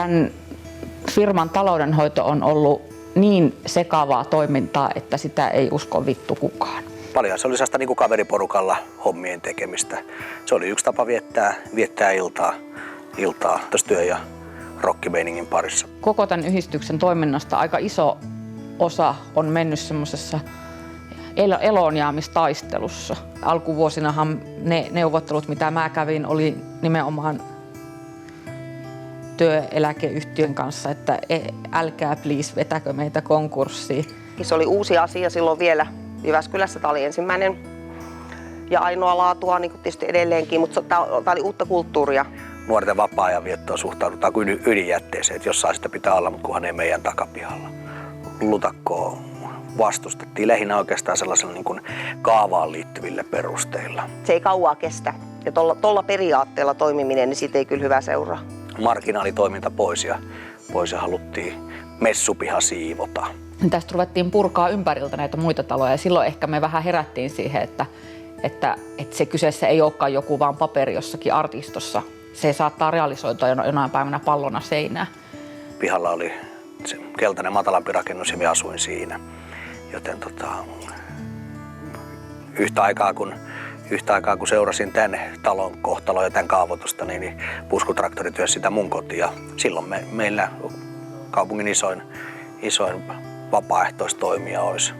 Tämän firman taloudenhoito on ollut niin sekavaa toimintaa, että sitä ei usko vittu kukaan. Paljon se oli sellaista niin kuin kaveriporukalla hommien tekemistä. Se oli yksi tapa viettää iltaa tuossa työ- ja rockimeiningin parissa. Koko tämän yhdistyksen toiminnasta aika iso osa on mennyt semmoisessa eloonjäämistaistelussa. Alkuvuosinahan ne neuvottelut, mitä mä kävin, oli nimenomaan työeläkeyhtiön kanssa, että älkää please vetäkö meitä konkurssiin. Se oli uusi asia silloin vielä Jyväskylässä. Tämä oli ensimmäinen ja ainoa laatua niin kuin tietysti edelleenkin, mutta tämä oli uutta kulttuuria. Nuorten vapaa-ajan viettoon suhtaudutaan kuin ydinjätteeseen, että jossain sitä pitää olla, mutta kunhan ei meidän takapihalla. Lutakkoa vastustettiin lähinnä oikeastaan sellaisella niin kuin kaavaan liittyvillä perusteilla. Se ei kauaa kestä ja tuolla periaatteella toimiminen, niin siitä ei kyllä hyvä seuraa. Marginaalitoiminta pois ja haluttiin messupiha siivota. Tästä ruvettiin purkaa ympäriltä näitä muita taloja ja silloin ehkä me vähän herättiin siihen, että se kyseessä ei olekaan joku vaan paperi jossakin artistossa. Se saattaa realisoitua jonain päivänä pallona seinään. Pihalla oli se keltainen matalampi rakennus ja minä asuin siinä. Joten yhtä aikaa kun seurasin tämän talon kohtaloa ja tämän kaavoitusta, niin puskutraktori työsi sitä mun kotiin. Ja silloin meillä kaupungin isoin vapaaehtoistoimija olisi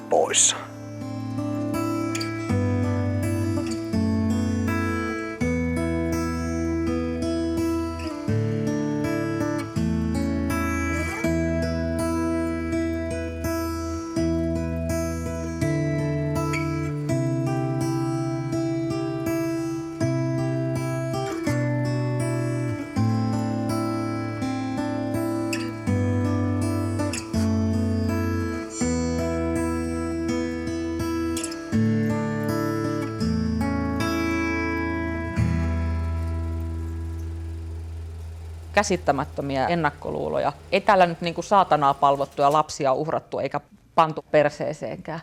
poissa. Käsittämättömiä ennakkoluuloja. Ei täällä nyt niin kuin saatanaa palvottu ja lapsia uhrattu eikä pantu perseeseenkään.